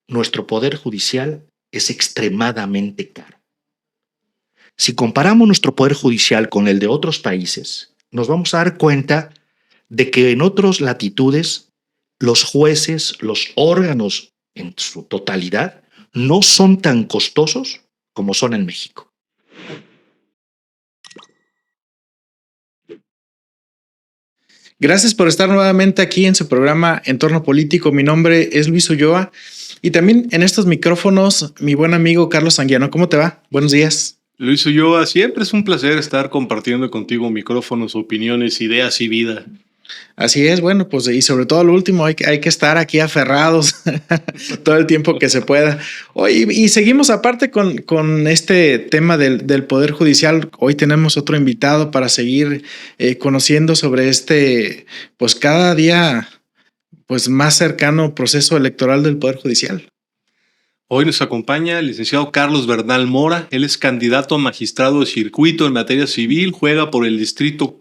nuestro poder judicial es extremadamente caro. Si comparamos nuestro poder judicial con el de otros países, nos vamos a dar cuenta de que en otras latitudes los jueces, los órganos en su totalidad, no son tan costosos como son en México. Gracias por estar nuevamente aquí en su programa Entorno Político. Mi nombre es Luis Ulloa y también en estos micrófonos mi buen amigo Carlos Anguiano. ¿Cómo te va? Buenos días. Luis Ulloa, siempre es un placer estar compartiendo contigo micrófonos, opiniones, ideas y vida. Así es, bueno, pues y sobre todo lo último, hay que estar aquí aferrados todo el tiempo que se pueda. Hoy, y seguimos aparte con este tema del Poder Judicial. Hoy tenemos otro invitado para seguir conociendo sobre pues cada día pues más cercano proceso electoral del Poder Judicial. Hoy nos acompaña el licenciado Carlos Bernal Mora. Él es candidato a magistrado de circuito en materia civil, juega por el distrito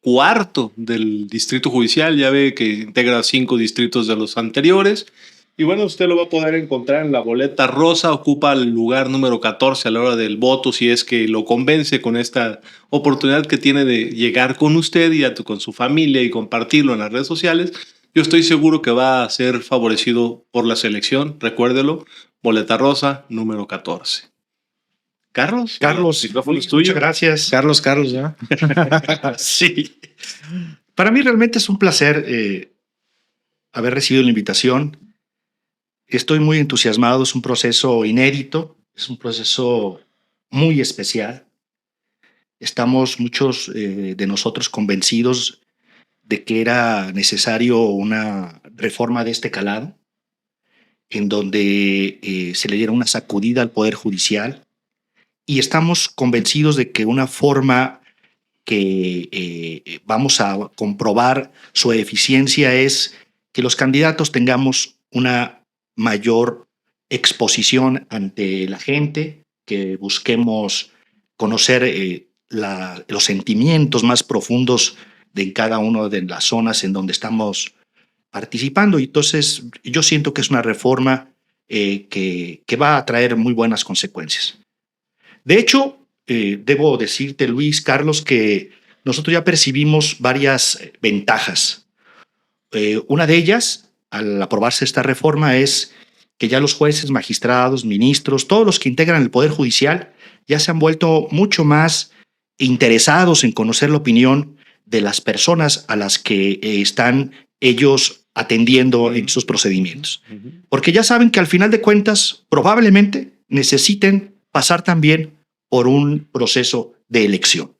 4 del Distrito Judicial, ya ve que integra 5 distritos de los anteriores. Y bueno, usted lo va a poder encontrar en la boleta rosa, ocupa el lugar número 14 a la hora del voto, si es que lo convence con esta oportunidad que tiene de llegar con usted y con su familia y compartirlo en las redes sociales. Yo estoy seguro que va a ser favorecido por la selección, recuérdelo, boleta rosa número 14. Carlos, el micrófono es tuyo. Muchas gracias. Carlos, ¿ya? Sí. Para mí realmente es un placer haber recibido la invitación. Estoy muy entusiasmado, es un proceso inédito, es un proceso muy especial. Estamos muchos de nosotros convencidos de que era necesario una reforma de este calado, en donde se le diera una sacudida al Poder Judicial. Y estamos convencidos de que una forma que vamos a comprobar su eficiencia es que los candidatos tengamos una mayor exposición ante la gente, que busquemos conocer los sentimientos más profundos de cada una de las zonas en donde estamos participando. Y entonces yo siento que es una reforma que va a traer muy buenas consecuencias. De hecho, debo decirte, Luis, Carlos, que nosotros ya percibimos varias ventajas. Una de ellas, al aprobarse esta reforma, es que ya los jueces, magistrados, ministros, todos los que integran el Poder Judicial, ya se han vuelto mucho más interesados en conocer la opinión de las personas a las que están ellos atendiendo en sus procedimientos. Porque ya saben que al final de cuentas probablemente necesiten pasar también por un proceso de elección.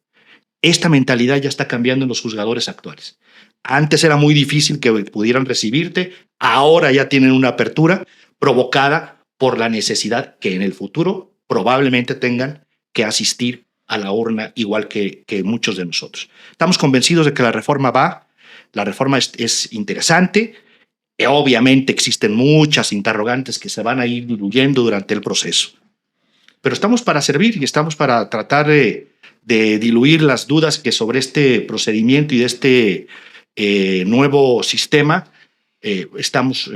Esta mentalidad ya está cambiando en los juzgadores actuales. Antes era muy difícil que pudieran recibirte, ahora ya tienen una apertura provocada por la necesidad que en el futuro probablemente tengan que asistir a la urna igual que muchos de nosotros. Estamos convencidos de que la reforma es interesante. Obviamente existen muchas interrogantes que se van a ir diluyendo durante el proceso. Pero estamos para servir y estamos para tratar de diluir las dudas que sobre este procedimiento y de este nuevo sistema estamos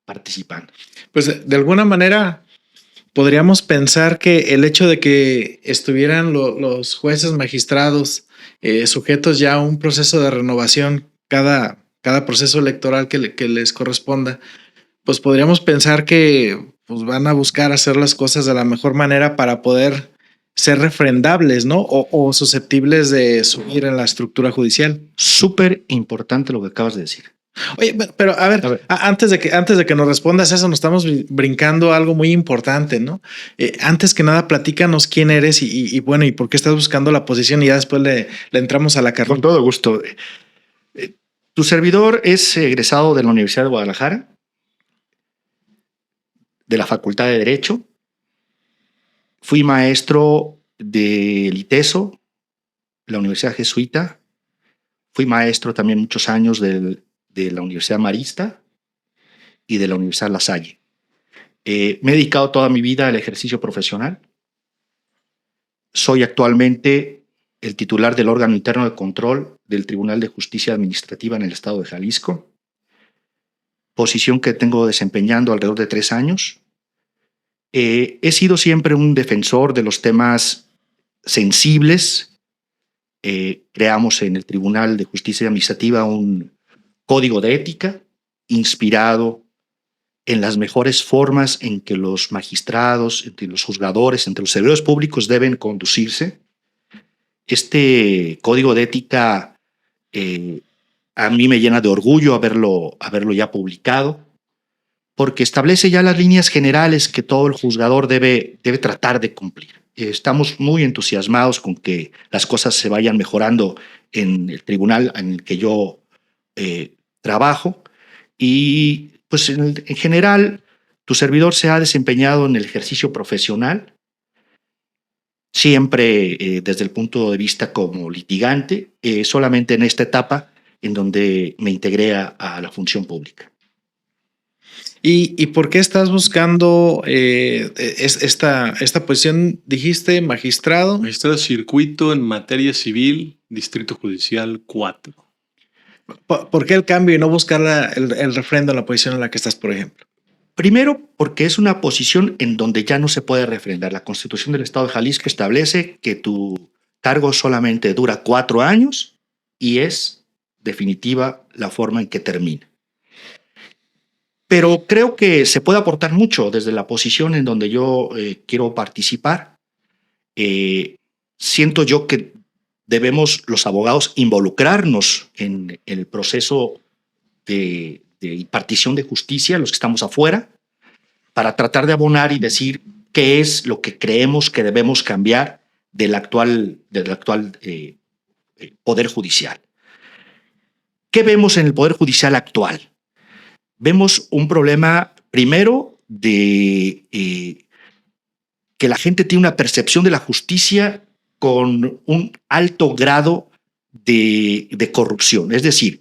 participando. Pues de alguna manera podríamos pensar que el hecho de que estuvieran los jueces magistrados sujetos ya a un proceso de renovación cada proceso electoral que les corresponda, pues podríamos pensar que pues van a buscar hacer las cosas de la mejor manera para poder ser refrendables, ¿no? O susceptibles de subir en la estructura judicial. Súper importante lo que acabas de decir. Oye, pero a ver. Antes de que nos respondas eso, nos estamos brincando algo muy importante, ¿no? Antes que nada, platícanos quién eres y bueno, y por qué estás buscando la posición y ya después le entramos a la carrera. Con todo gusto. Tu servidor es egresado de la Universidad de Guadalajara, de la Facultad de Derecho. Fui maestro del ITESO, la Universidad Jesuita. Fui maestro también muchos años de la Universidad Marista y de la Universidad La Salle. Me he dedicado toda mi vida al ejercicio profesional. Soy actualmente el titular del órgano interno de control del Tribunal de Justicia Administrativa en el estado de Jalisco, posición que tengo desempeñando alrededor de 3 años. He sido siempre un defensor de los temas sensibles. Creamos en el Tribunal de Justicia Administrativa un código de ética inspirado en las mejores formas en que los magistrados, entre los juzgadores, entre los servidores públicos deben conducirse. Este código de ética a mí me llena de orgullo haberlo ya publicado, porque establece ya las líneas generales que todo el juzgador debe tratar de cumplir. Estamos muy entusiasmados con que las cosas se vayan mejorando en el tribunal en el que yo trabajo, y pues en general tu servidor se ha desempeñado en el ejercicio profesional, siempre desde el punto de vista como litigante, solamente en esta etapa en donde me integré a la función pública. ¿Y por qué estás buscando esta posición? Dijiste magistrado. Magistrado de circuito en materia civil, Distrito Judicial 4. ¿Por qué el cambio y no buscar el refrendo en la posición en la que estás, por ejemplo? Primero, porque es una posición en donde ya no se puede refrendar. La Constitución del Estado de Jalisco establece que tu cargo solamente dura 4 años y es definitiva la forma en que termina. Pero creo que se puede aportar mucho desde la posición en donde yo quiero participar. Siento yo que debemos los abogados involucrarnos en el proceso de impartición de justicia, los que estamos afuera, para tratar de abonar y decir qué es lo que creemos que debemos cambiar del actual Poder Judicial. ¿Qué vemos en el Poder Judicial actual? Vemos un problema, primero, de que la gente tiene una percepción de la justicia con un alto grado de corrupción. Es decir,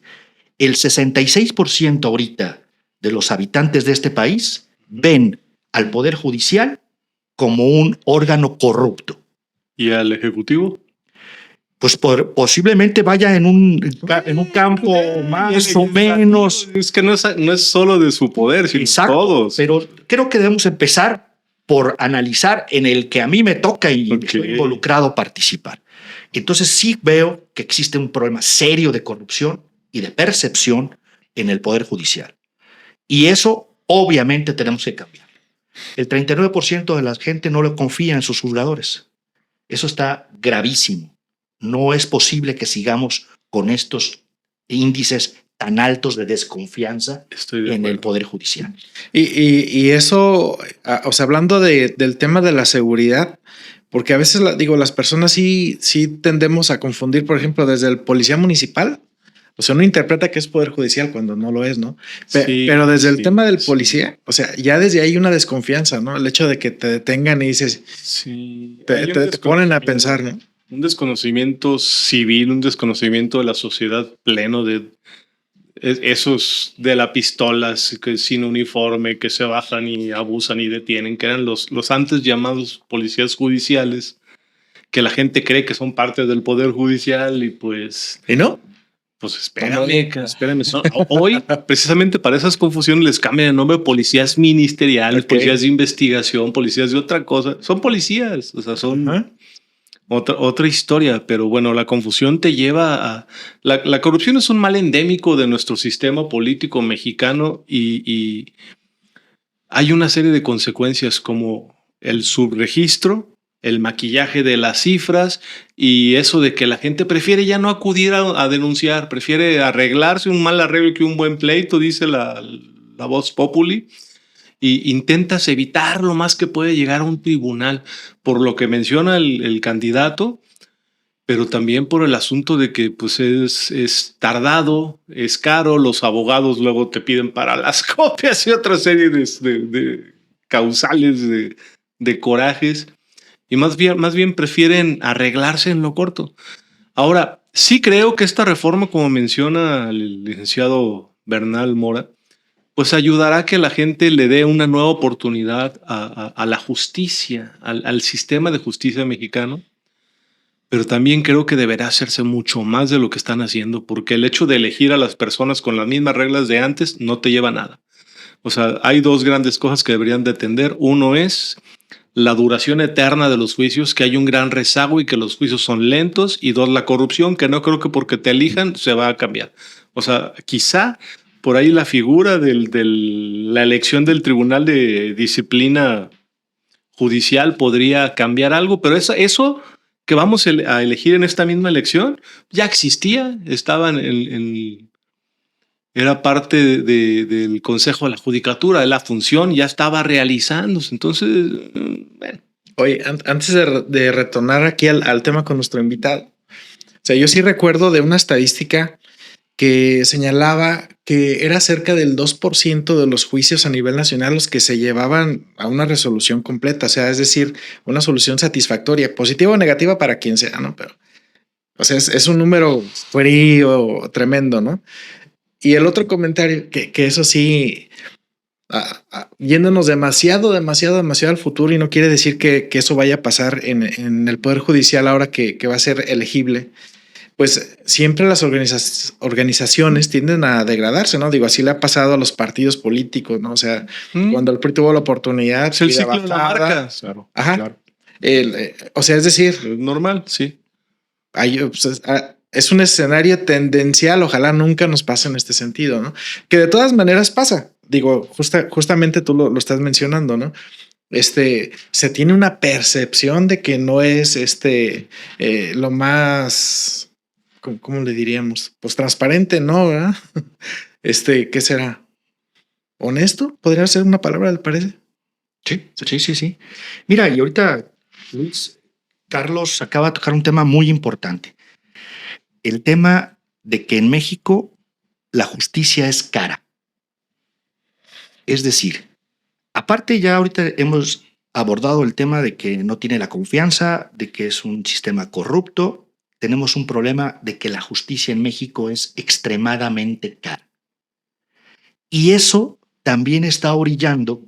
el 66% ahorita de los habitantes de este país ven al Poder Judicial como un órgano corrupto. ¿Y al Ejecutivo? Pues posiblemente vaya en un campo más o menos. Es que no es solo de su poder, sino exacto, todos. Pero creo que debemos empezar por analizar en el que a mí me toca y estoy involucrado a participar. Entonces sí veo que existe un problema serio de corrupción y de percepción en el Poder Judicial. Y eso obviamente tenemos que cambiar. El 39% de la gente no le confía en sus juzgadores. Eso está gravísimo. No es posible que sigamos con estos índices tan altos de desconfianza en el Poder Judicial. Y eso, o sea, hablando del tema de la seguridad, porque a veces las personas sí tendemos a confundir, por ejemplo, desde el policía municipal. O sea, uno interpreta que es Poder Judicial cuando no lo es, ¿no? Pero desde el tema del policía, o sea, ya desde ahí hay una desconfianza, ¿no? El hecho de que te detengan y dices, te ponen a pensar, ¿no? Un desconocimiento civil, un desconocimiento de la sociedad pleno de esos de la pistola que sin uniforme, que se bajan y abusan y detienen, que eran los antes llamados policías judiciales, que la gente cree que son parte del Poder Judicial y pues... ¿Y no? Pues espérame. Hoy, precisamente para esas confusiones, les cambian el nombre: policías ministeriales, policías de investigación, policías de otra cosa. Son policías, o sea, son otra historia. Pero bueno, la confusión te lleva a... La corrupción es un mal endémico de nuestro sistema político mexicano y hay una serie de consecuencias como el subregistro, el maquillaje de las cifras y eso de que la gente prefiere ya no acudir a denunciar, prefiere arreglarse, un mal arreglo que un buen pleito, dice la voz populi, y intentas evitar lo más que puede llegar a un tribunal, por lo que menciona el candidato, pero también por el asunto de que pues es tardado, es caro, los abogados luego te piden para las copias y otra serie de causales de corajes. Y más bien prefieren arreglarse en lo corto. Ahora, sí creo que esta reforma, como menciona el licenciado Bernal Mora, pues ayudará a que la gente le dé una nueva oportunidad a la justicia, al sistema de justicia mexicano. Pero también creo que deberá hacerse mucho más de lo que están haciendo, porque el hecho de elegir a las personas con las mismas reglas de antes no te lleva a nada. O sea, hay dos grandes cosas que deberían de atender. Uno es la duración eterna de los juicios, que hay un gran rezago y que los juicios son lentos. Y dos, la corrupción, que no creo que porque te elijan se va a cambiar. O sea, quizá por ahí la figura de la elección del Tribunal de Disciplina Judicial podría cambiar algo, pero eso que vamos a elegir en esta misma elección ya existía, estaban era parte del Consejo de la Judicatura, de la función, ya estaba realizándose. Entonces, bueno. Oye, antes de retornar aquí al tema con nuestro invitado, o sea, yo sí recuerdo de una estadística que señalaba que era cerca del 2% de los juicios a nivel nacional los que se llevaban a una resolución completa, o sea, es decir, una solución satisfactoria, positiva o negativa para quien sea, ¿no? Pero, o sea, es un número frío, tremendo, ¿no? Y el otro comentario, que eso sí, yéndonos demasiado al futuro, y no quiere decir que eso vaya a pasar en el Poder Judicial ahora que va a ser elegible, pues siempre las organizaciones tienden a degradarse, ¿no? Digo, así le ha pasado a los partidos políticos, ¿no? O sea, cuando el PRI tuvo la oportunidad. Es el ciclo de la marca. Claro. Ajá. Claro. O sea, es decir. Es normal, sí. Es un escenario tendencial, ojalá nunca nos pase en este sentido, ¿no? Que de todas maneras pasa. Digo, justamente tú lo estás mencionando, ¿no? Se tiene una percepción de que no es lo más, ¿cómo le diríamos? Pues transparente, ¿no? ¿Verdad? ¿Qué será? ¿Honesto? ¿Podría ser una palabra, le parece? Sí. Mira, y ahorita Luis Carlos acaba de tocar un tema muy importante. El tema de que en México la justicia es cara. Es decir, aparte ya ahorita hemos abordado el tema de que no tiene la confianza, de que es un sistema corrupto. Tenemos un problema de que la justicia en México es extremadamente cara. Y eso también está orillando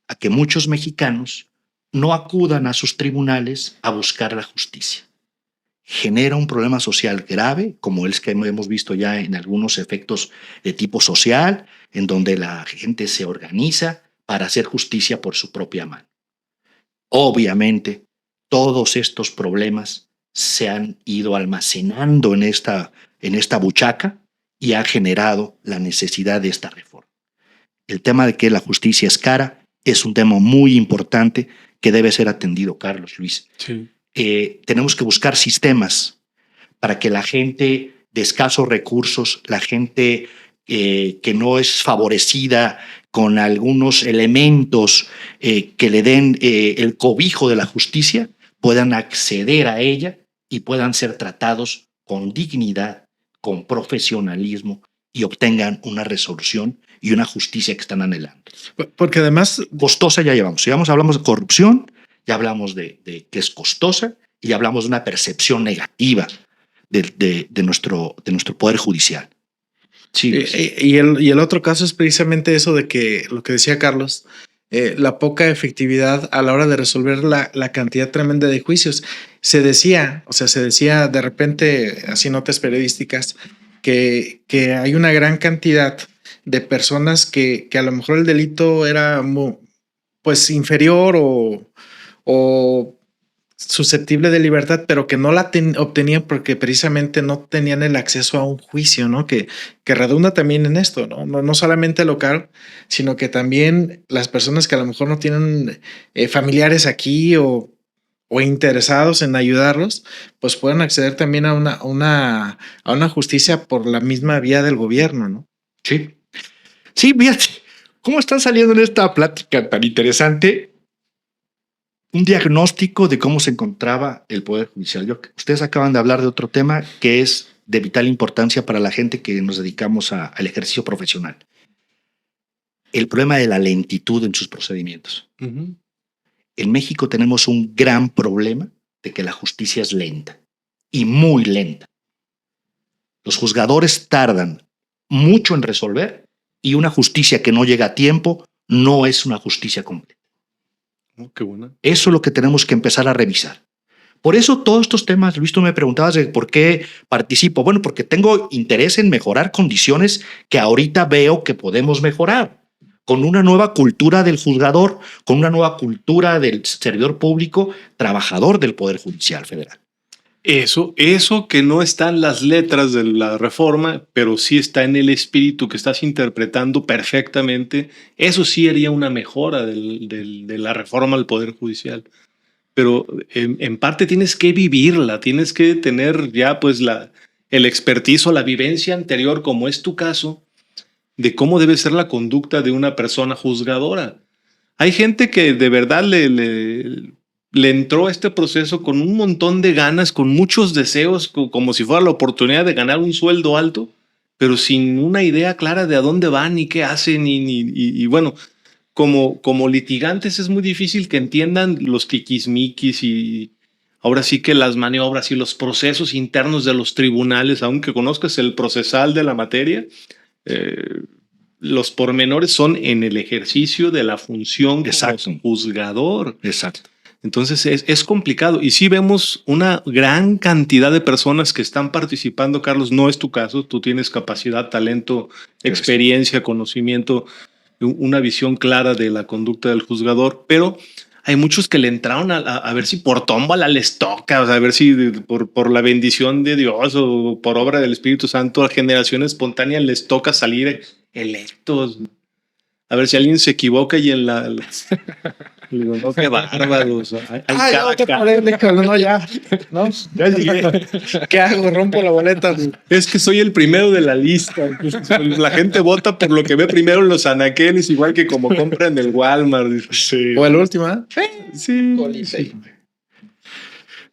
a que muchos mexicanos no acudan a sus tribunales a buscar la justicia. Genera un problema social grave, como el que hemos visto ya en algunos efectos de tipo social, en donde la gente se organiza para hacer justicia por su propia mano. Obviamente, todos estos problemas se han ido almacenando en esta buchaca y ha generado la necesidad de esta reforma. El tema de que la justicia es cara es un tema muy importante que debe ser atendido, Carlos, Luis. Sí. Tenemos que buscar sistemas para que la gente de escasos recursos, la gente que no es favorecida con algunos elementos que le den el cobijo de la justicia, puedan acceder a ella y puedan ser tratados con dignidad, con profesionalismo y obtengan una resolución y una justicia que están anhelando. Porque además... Costosa ya hablamos de corrupción, ya hablamos de que es costosa y ya hablamos de una percepción negativa de nuestro poder judicial. Sí, y el otro caso es precisamente eso de que lo que decía Carlos, la poca efectividad a la hora de resolver la cantidad tremenda de juicios. Se decía de repente, así notas periodísticas, que hay una gran cantidad de personas que a lo mejor el delito era pues inferior o susceptible de libertad, pero que no la obtenían porque precisamente no tenían el acceso a un juicio, ¿no? Que redunda también en esto, ¿no? No solamente local, sino que también las personas que a lo mejor no tienen familiares aquí o interesados en ayudarlos, pues pueden acceder también a una justicia por la misma vía del gobierno, ¿no? Sí. Sí, fíjate, ¿cómo están saliendo en esta plática tan interesante? Un diagnóstico de cómo se encontraba el Poder Judicial. Ustedes acaban de hablar de otro tema que es de vital importancia para la gente que nos dedicamos al ejercicio profesional. El problema de la lentitud en sus procedimientos. Uh-huh. En México tenemos un gran problema de que la justicia es lenta y muy lenta. Los juzgadores tardan mucho en resolver y una justicia que no llega a tiempo no es una justicia completa. Oh, qué buena. Eso es lo que tenemos que empezar a revisar. Por eso todos estos temas, Luis, tú me preguntabas de por qué participo. Bueno, porque tengo interés en mejorar condiciones que ahorita veo que podemos mejorar. con una nueva cultura del juzgador, con una nueva cultura del servidor público, trabajador del Poder Judicial Federal. Eso que no está en las letras de la reforma, pero sí está en el espíritu que estás interpretando perfectamente, eso sí haría una mejora de la reforma al Poder Judicial. Pero en parte tienes que vivirla, tienes que tener ya pues el expertise o la vivencia anterior, como es tu caso, de cómo debe ser la conducta de una persona juzgadora. Hay gente que de verdad le entró a este proceso con un montón de ganas, con muchos deseos, como si fuera la oportunidad de ganar un sueldo alto, pero sin una idea clara de a dónde van y qué hacen. Y bueno, como litigantes es muy difícil que entiendan los tiquismiquis y ahora sí que las maniobras y los procesos internos de los tribunales, aunque conozcas el procesal de la materia. Los pormenores son en el ejercicio de la función como juzgador. Exacto. Entonces es complicado y sí vemos una gran cantidad de personas que están participando. Carlos, no es tu caso, tú tienes capacidad, talento, experiencia, conocimiento, una visión clara de la conducta del juzgador, pero hay muchos que le entraron a ver si por tómbola les toca, o sea, a ver si por la bendición de Dios o por obra del Espíritu Santo a generación espontánea les toca salir electos. A ver si alguien se equivoca y en la le digo, no, qué bárbaro. O sea, no, ya. No, ya llegué. ¿Qué hago? Rompo la boleta. Es que soy el primero de la lista. Entonces, la gente vota por lo que ve primero en los anaqueles, igual que como compra en el Walmart. Sí. O el último, ¿eh? Sí. Sí.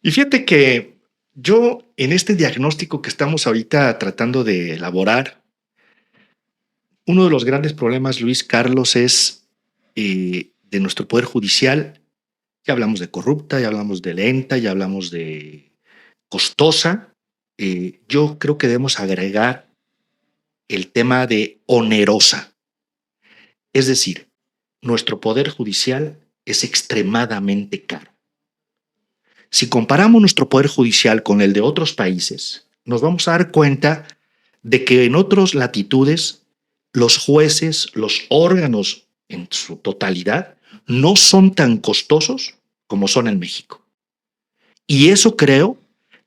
Y fíjate que yo, en este diagnóstico que estamos ahorita tratando de elaborar, uno de los grandes problemas, Luis Carlos, es de nuestro Poder Judicial. Ya hablamos de corrupta, ya hablamos de lenta, ya hablamos de costosa. Yo creo que debemos agregar el tema de onerosa. Es decir, nuestro Poder Judicial es extremadamente caro. Si comparamos nuestro Poder Judicial con el de otros países, nos vamos a dar cuenta de que en otras latitudes los jueces, los órganos en su totalidad, no son tan costosos como son en México. Y eso creo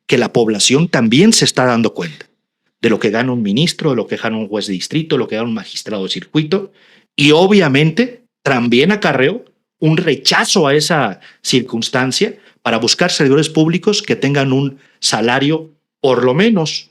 que la población también se está dando cuenta de lo que gana un ministro, de lo que gana un juez de distrito, de lo que gana un magistrado de circuito, y obviamente también acarreó un rechazo a esa circunstancia para buscar servidores públicos que tengan un salario por lo menos,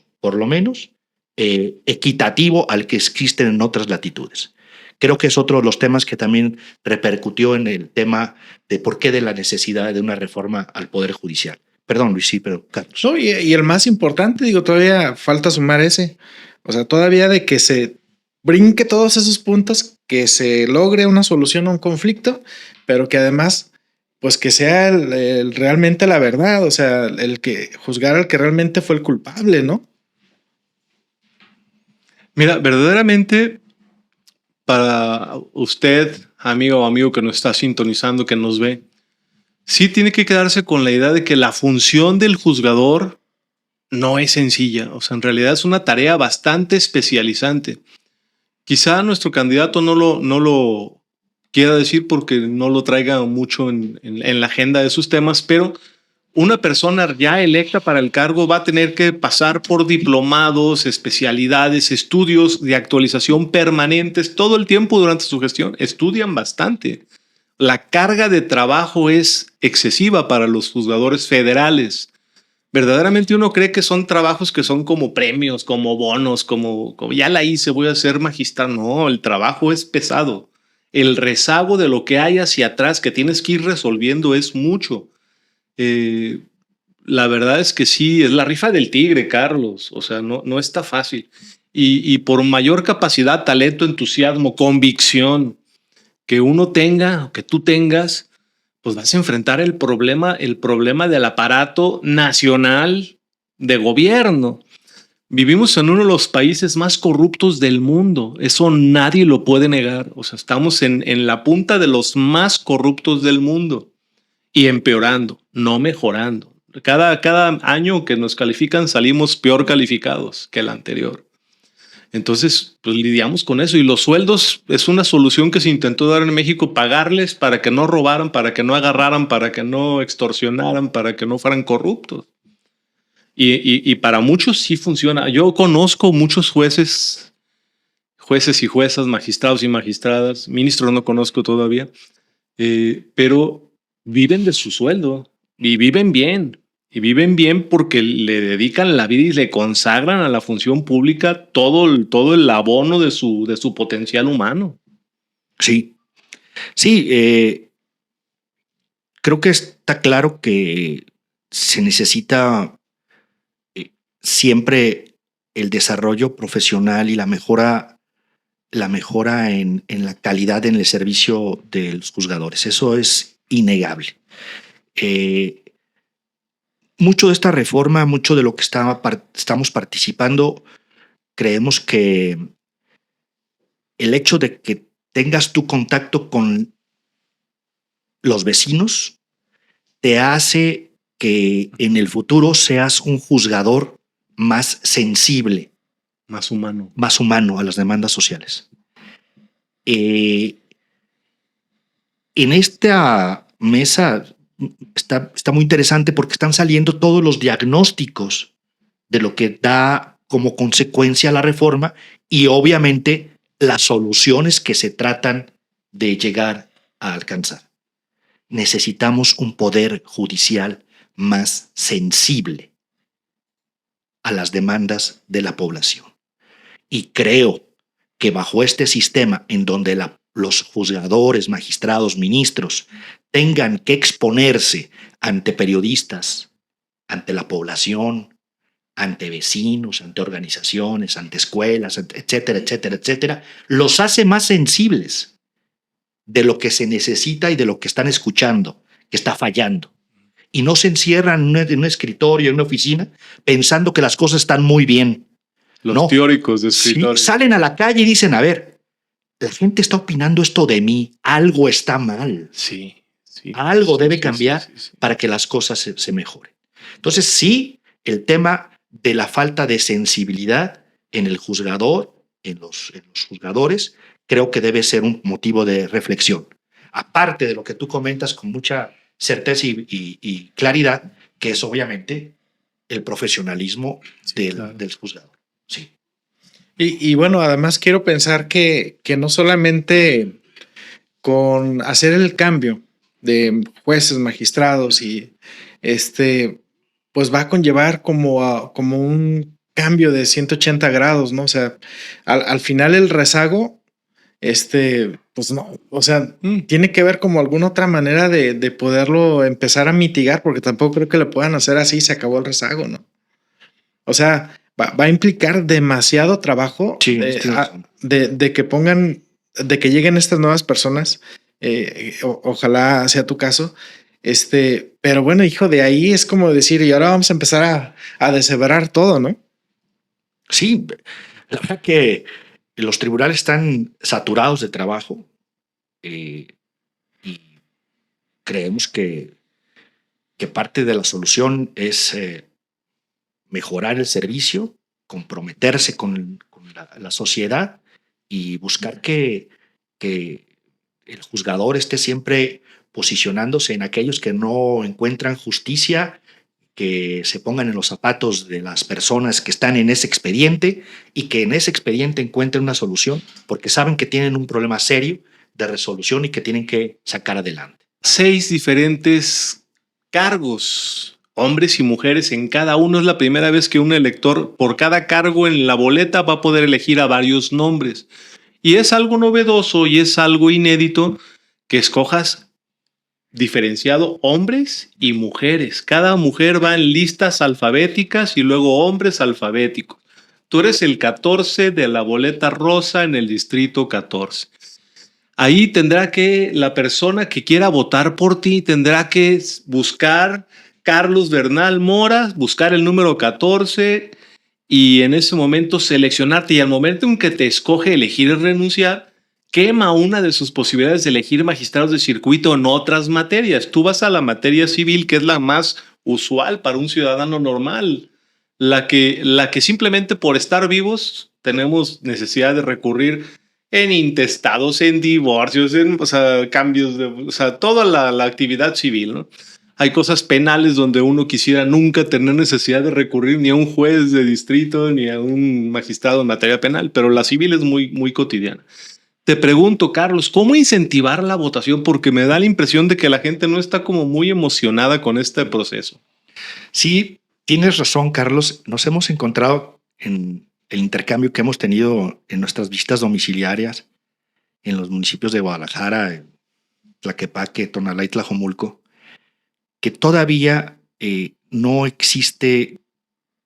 equitativo al que existen en otras latitudes. Creo que es otro de los temas que también repercutió en el tema de por qué de la necesidad de una reforma al Poder Judicial. Perdón, Luis, sí, pero Carlos. No, y el más importante, digo, todavía falta sumar ese. O sea, todavía de que se brinque todos esos puntos, que se logre una solución a un conflicto, pero que además, pues que sea realmente la verdad, o sea, el que juzgar al que realmente fue el culpable, ¿no? Mira, verdaderamente, para usted, amigo o amigo que nos está sintonizando, que nos ve, sí tiene que quedarse con la idea de que la función del juzgador no es sencilla. O sea, en realidad es una tarea bastante especializante. Quizá nuestro candidato no lo quiera decir porque no lo traiga mucho en la agenda de sus temas, pero una persona ya electa para el cargo va a tener que pasar por diplomados, especialidades, estudios de actualización permanentes todo el tiempo durante su gestión. Estudian bastante. La carga de trabajo es excesiva para los juzgadores federales. Verdaderamente uno cree que son trabajos que son como premios, como bonos, como ya la hice, voy a ser magistrado. No, el trabajo es pesado. El rezago de lo que hay hacia atrás que tienes que ir resolviendo es mucho. La verdad es que sí, es la rifa del tigre, Carlos. O sea, no está fácil. Y por mayor capacidad, talento, entusiasmo, convicción que uno tenga, que tú tengas, pues vas a enfrentar el problema del aparato nacional de gobierno. Vivimos en uno de los países más corruptos del mundo. Eso nadie lo puede negar. O sea, estamos en la punta de los más corruptos del mundo y empeorando, no mejorando. Cada año que nos califican salimos peor calificados que el anterior. Entonces, pues lidiamos con eso. Y los sueldos es una solución que se intentó dar en México, pagarles para que no robaran, para que no agarraran, para que no extorsionaran, para que no fueran corruptos. Y para muchos sí funciona. Yo conozco muchos jueces y juezas, magistrados y magistradas, ministros no conozco todavía, pero viven de su sueldo y viven bien. Y viven bien porque le dedican la vida y le consagran a la función pública todo el abono de su potencial humano. Sí, sí, creo que está claro que se necesita siempre el desarrollo profesional y la mejora en la calidad en el servicio de los juzgadores. Eso es innegable. Mucho de esta reforma, mucho de lo que estamos participando, creemos que el hecho de que tengas tu contacto con los vecinos te hace que en el futuro seas un juzgador más sensible, Más humano. más humano a las demandas sociales. En esta mesa está muy interesante porque están saliendo todos los diagnósticos de lo que da como consecuencia la reforma y obviamente las soluciones que se tratan de llegar a alcanzar. Necesitamos un poder judicial más sensible a las demandas de la población. Y creo que bajo este sistema en donde los juzgadores, magistrados, ministros tengan que exponerse ante periodistas, ante la población, ante vecinos, ante organizaciones, ante escuelas, etcétera, etcétera, etcétera, los hace más sensibles de lo que se necesita y de lo que están escuchando, que está fallando. Y no se encierran en un escritorio, en una oficina, pensando que las cosas están muy bien. Los teóricos de escritorio. Sí, salen a la calle y dicen, a ver, la gente está opinando esto de mí, algo está mal. Sí. Algo debe cambiar para que las cosas se mejoren. Entonces, sí, el tema de la falta de sensibilidad en el juzgador, en los juzgadores, creo que debe ser un motivo de reflexión. Aparte de lo que tú comentas con mucha certeza y claridad, que es obviamente el profesionalismo del juzgador. Sí. Y bueno, además quiero pensar que no solamente con hacer el cambio de jueces, magistrados y pues va a conllevar como un cambio de 180 grados, ¿no? O sea, al final el rezago, pues no, o sea, tiene que ver como alguna otra manera de poderlo empezar a mitigar, porque tampoco creo que lo puedan hacer así, se acabó el rezago, ¿no? O sea, va a implicar demasiado trabajo de que pongan, de que lleguen estas nuevas personas. Ojalá sea tu caso. Pero bueno, hijo, de ahí es como decir, y ahora vamos a empezar a deshebrar todo, ¿no? Sí, la verdad que los tribunales están saturados de trabajo y creemos que parte de la solución es mejorar el servicio, comprometerse con la sociedad y buscar que el juzgador esté siempre posicionándose en aquellos que no encuentran justicia, que se pongan en los zapatos de las personas que están en ese expediente y que en ese expediente encuentren una solución, porque saben que tienen un problema serio de resolución y que tienen que sacar adelante. 6 diferentes cargos, hombres y mujeres en cada uno. Es la primera vez que un elector por cada cargo en la boleta va a poder elegir a varios nombres. Y es algo novedoso y es algo inédito que escojas diferenciado hombres y mujeres. Cada mujer va en listas alfabéticas y luego hombres alfabéticos. Tú eres el 14 de la boleta rosa en el distrito 14. Ahí tendrá que la persona que quiera votar por ti tendrá que buscar Carlos Bernal Mora, buscar el número 14 y en ese momento seleccionarte. Y al momento en que te escoge elegir y renunciar, quema una de sus posibilidades de elegir magistrados de circuito en otras materias. Tú vas a la materia civil, que es la más usual para un ciudadano normal, la que simplemente por estar vivos tenemos necesidad de recurrir en intestados, en divorcios, en cambios toda la actividad civil, ¿no? Hay cosas penales donde uno quisiera nunca tener necesidad de recurrir ni a un juez de distrito ni a un magistrado en materia penal, pero la civil es muy, muy cotidiana. Te pregunto, Carlos, ¿cómo incentivar la votación? Porque me da la impresión de que la gente no está como muy emocionada con este proceso. Sí, tienes razón, Carlos. Nos hemos encontrado en el intercambio que hemos tenido en nuestras visitas domiciliarias en los municipios de Guadalajara, Tlaquepaque, Tonalá y Tlajomulco, que todavía no existe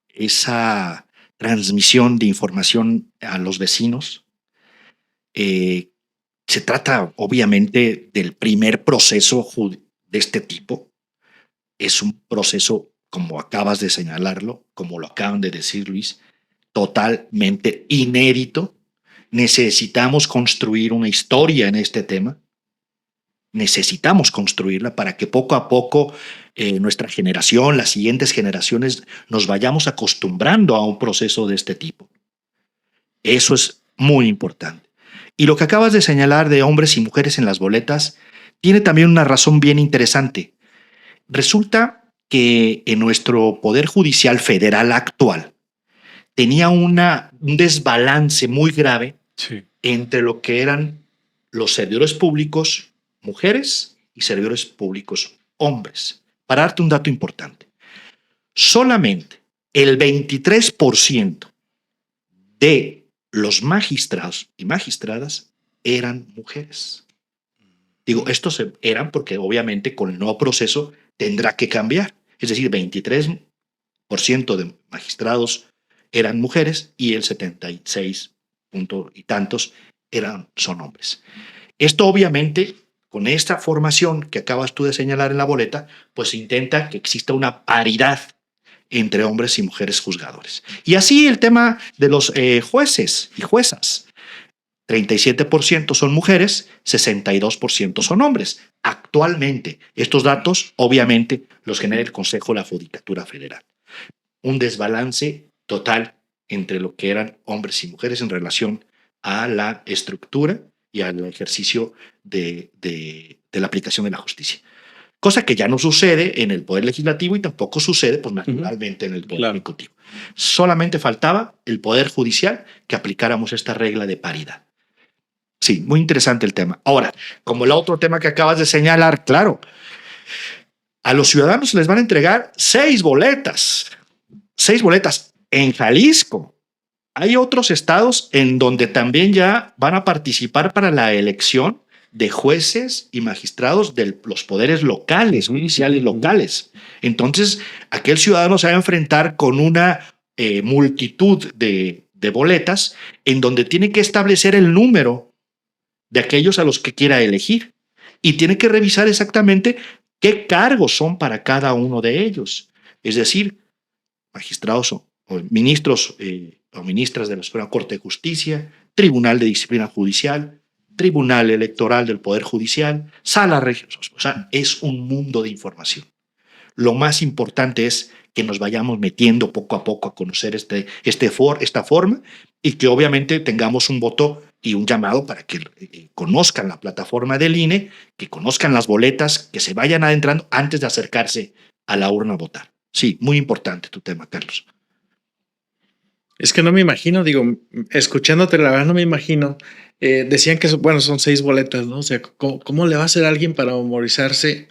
esa transmisión de información a los vecinos. Se trata obviamente del primer proceso de este tipo. Es un proceso, como acabas de señalarlo, como lo acaban de decir Luis, totalmente inédito. Necesitamos construir una historia en este tema. Necesitamos construirla para que poco a poco nuestra generación, las siguientes generaciones, nos vayamos acostumbrando a un proceso de este tipo. Eso es muy importante. Y lo que acabas de señalar de hombres y mujeres en las boletas tiene también una razón bien interesante. Resulta que en nuestro Poder Judicial Federal actual tenía un desbalance muy grave entre lo que eran los servidores públicos mujeres y servidores públicos hombres. Para darte un dato importante, solamente el 23% de los magistrados y magistradas eran mujeres. Digo, estos eran porque obviamente con el nuevo proceso tendrá que cambiar. Es decir, 23% de magistrados eran mujeres y el 76 punto y tantos son hombres. Esto obviamente, con esta formación que acabas tú de señalar en la boleta, pues se intenta que exista una paridad entre hombres y mujeres juzgadores. Y así el tema de los jueces y juezas. 37% son mujeres, 62% son hombres. Actualmente, estos datos obviamente los genera el Consejo de la Judicatura Federal. Un desbalance total entre lo que eran hombres y mujeres en relación a la estructura y al ejercicio de la aplicación de la justicia. Cosa que ya no sucede en el Poder Legislativo y tampoco sucede, pues, naturalmente en el Poder Ejecutivo. Solamente faltaba el Poder Judicial que aplicáramos esta regla de paridad. Sí, muy interesante el tema. Ahora, como el otro tema que acabas de señalar, claro, a los ciudadanos les van a entregar 6 boletas. 6 boletas en Jalisco. Hay otros estados en donde también ya van a participar para la elección de jueces y magistrados de los poderes locales, judiciales locales. Entonces, aquel ciudadano se va a enfrentar con una multitud de boletas en donde tiene que establecer el número de aquellos a los que quiera elegir y tiene que revisar exactamente qué cargos son para cada uno de ellos. Es decir, magistrados o ministros o ministras de la Suprema Corte de Justicia, Tribunal de Disciplina Judicial, Tribunal Electoral del Poder Judicial, Sala Regional. O sea, es un mundo de información. Lo más importante es que nos vayamos metiendo poco a poco a conocer esta forma y que obviamente tengamos un voto y un llamado para que conozcan la plataforma del INE, que conozcan las boletas, que se vayan adentrando antes de acercarse a la urna a votar. Sí, muy importante tu tema, Carlos. Es que no me imagino, digo, escuchándote la verdad no me imagino. Decían que, bueno, son 6 boletas, ¿no? O sea, ¿cómo le va a hacer a alguien para memorizarse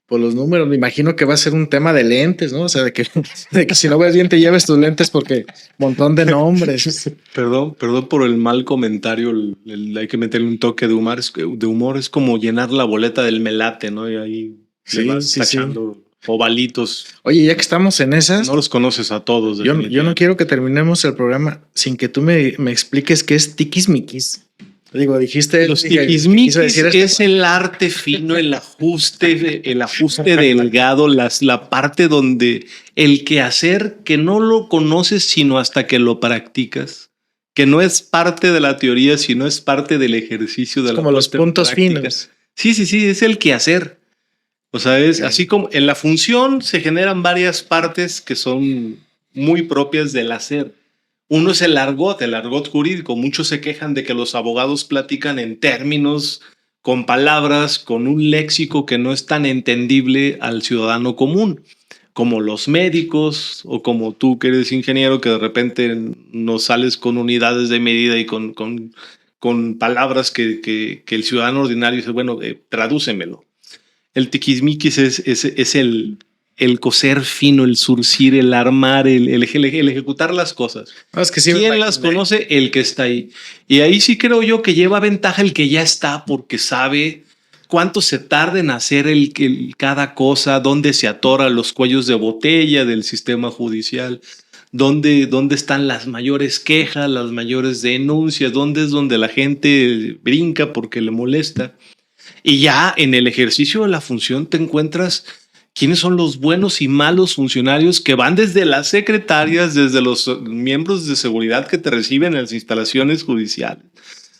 por los números? Me imagino que va a ser un tema de lentes, ¿no? O sea, de que si no ves bien te lleves tus lentes porque montón de nombres. Perdón por el mal comentario. Hay que meterle un toque de humor. Es como llenar la boleta del melate, ¿no? Y ahí se va tachando ovalitos. Oye, ya que estamos en esas... No los conoces a todos. Yo no quiero que terminemos el programa sin que tú me expliques qué es tiquismiquis. Digo, dijiste... Los tiquismiquis es el arte fino, el ajuste delgado, la parte donde el quehacer que no lo conoces sino hasta que lo practicas, que no es parte de la teoría, sino es parte del ejercicio de la como los puntos práctica. Finos. Sí, es el quehacer. O sea, es así como en la función se generan varias partes que son muy propias del hacer. Uno es el argot jurídico. Muchos se quejan de que los abogados platican en términos, con palabras, con un léxico que no es tan entendible al ciudadano común, como los médicos o como tú que eres ingeniero, que de repente nos sales con unidades de medida y con palabras que el ciudadano ordinario dice, bueno, tradúcemelo. El tiquismiquis es el coser fino, el surcir, el armar, el ejecutar las cosas. No, es que sí, ¿Quién las conoce? El que está ahí. Y ahí sí creo yo que lleva ventaja el que ya está, porque sabe cuánto se tarda en hacer cada cosa, dónde se atora los cuellos de botella del sistema judicial, dónde están las mayores quejas, las mayores denuncias, dónde es donde la gente brinca porque le molesta. Y ya en el ejercicio de la función te encuentras quiénes son los buenos y malos funcionarios que van desde las secretarias, desde los miembros de seguridad que te reciben en las instalaciones judiciales,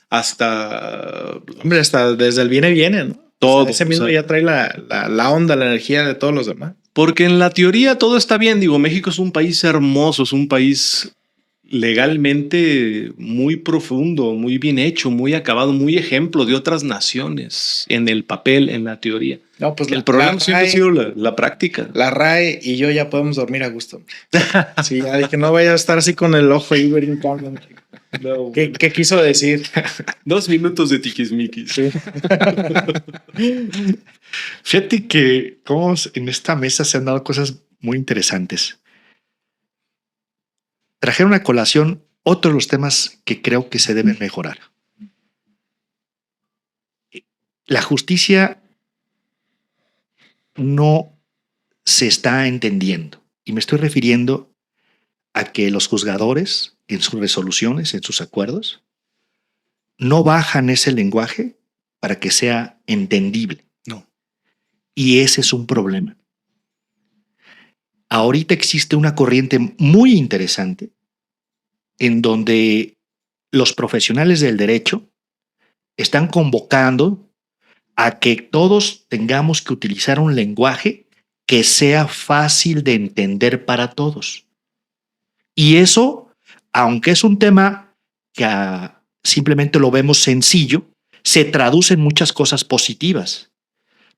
hasta... Hombre, hasta desde el viene, ¿no? Todo. O sea, ese mismo ya trae la onda, la energía de todos los demás. Porque en la teoría todo está bien. Digo, México es un país hermoso, es un país legalmente muy profundo, muy bien hecho, muy acabado, muy ejemplo de otras naciones en el papel, en la teoría. No, pues el problema siempre ha sido la práctica. La RAE y yo ya podemos dormir a gusto. Sí, ya dije, no vaya a estar así con el ojo ahí brincando. No. ¿Qué quiso decir? 2 minutos de tiquismiquis. Sí. Fíjate que como en esta mesa se han dado cosas muy interesantes. Trajeron a colación otro de los temas que creo que se deben mejorar. La justicia no se está entendiendo. Y me estoy refiriendo a que los juzgadores, en sus resoluciones, en sus acuerdos, no bajan ese lenguaje para que sea entendible. No. Y ese es un problema. Ahorita existe una corriente muy interesante en donde los profesionales del derecho están convocando a que todos tengamos que utilizar un lenguaje que sea fácil de entender para todos. Y eso, aunque es un tema que simplemente lo vemos sencillo, se traduce en muchas cosas positivas,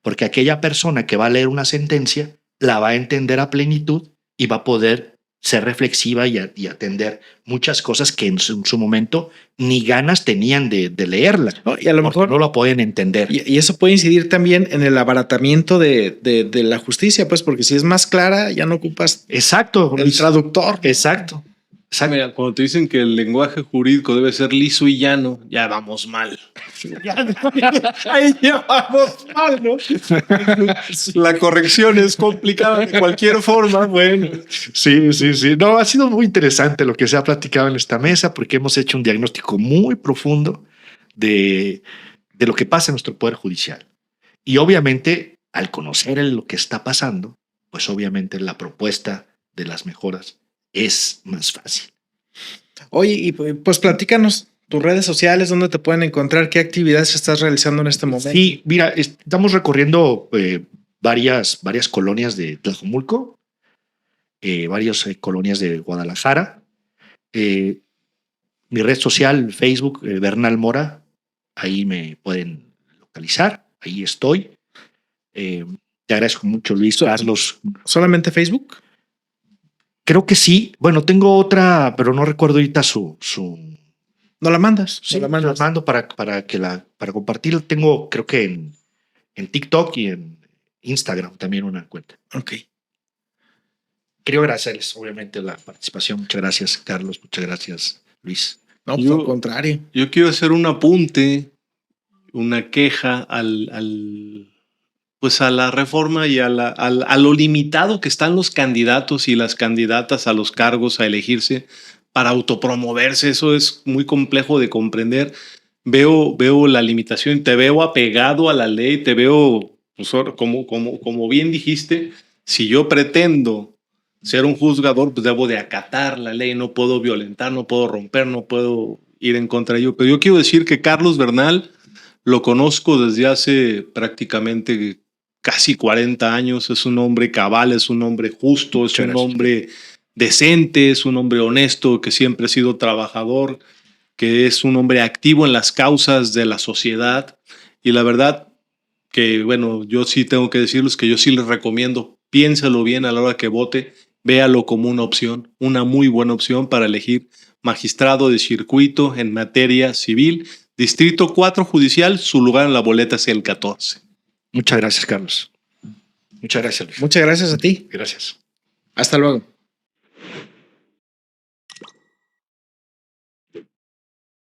porque aquella persona que va a leer una sentencia la va a entender a plenitud y va a poder ser reflexiva y atender muchas cosas que en su momento ni ganas tenían de leerla. No, y a lo mejor no lo pueden entender. Y eso puede incidir también en el abaratamiento de la justicia, pues, porque si es más clara, ya no ocupas Exacto. el traductor. Exacto. Mira, cuando te dicen que el lenguaje jurídico debe ser liso y llano, ya vamos mal. Ahí ya vamos mal, ¿no? La corrección es complicada de cualquier forma. Bueno, sí. No, ha sido muy interesante lo que se ha platicado en esta mesa porque hemos hecho un diagnóstico muy profundo de lo que pasa en nuestro Poder Judicial. Y obviamente, al conocer lo que está pasando, pues obviamente la propuesta de las mejoras es más fácil. Oye, y pues platícanos tus redes sociales, dónde te pueden encontrar, qué actividades estás realizando en este momento. Sí, mira, estamos recorriendo varias colonias de Tlajomulco, varias colonias de Guadalajara. Mi red social, Facebook, Bernal Mora, ahí me pueden localizar, ahí estoy. Te agradezco mucho, Luis, Carlos. ¿Solamente Facebook? Creo que sí. Bueno, tengo otra, pero no recuerdo ahorita su. ¿No la mandas? Sí, ¿No la mandas? mando para compartirla. Tengo, creo que en TikTok y en Instagram también una cuenta. Ok. Quiero agradecerles, obviamente, la participación. Muchas gracias, Carlos. Muchas gracias, Luis. No, pues al contrario. Yo quiero hacer un apunte, una queja pues a la reforma y a lo limitado que están los candidatos y las candidatas a los cargos a elegirse para autopromoverse. Eso es muy complejo de comprender. Veo la limitación, te veo apegado a la ley, te veo, pues, como bien dijiste, si yo pretendo ser un juzgador, pues debo de acatar la ley, no puedo violentar, no puedo romper, no puedo ir en contra de ello. Pero yo quiero decir que Carlos Bernal lo conozco desde hace prácticamente casi 40 años, es un hombre cabal, es un hombre justo, es un hombre decente, es un hombre honesto, que siempre ha sido trabajador, que es un hombre activo en las causas de la sociedad. Y la verdad que, bueno, yo sí tengo que decirles que yo sí les recomiendo, piénsalo bien a la hora que vote, véalo como una opción, una muy buena opción para elegir magistrado de circuito en materia civil. Distrito 4 judicial, su lugar en la boleta es el 14. Muchas gracias, Carlos. Muchas gracias, Luis. Muchas gracias a ti. Gracias. Hasta luego.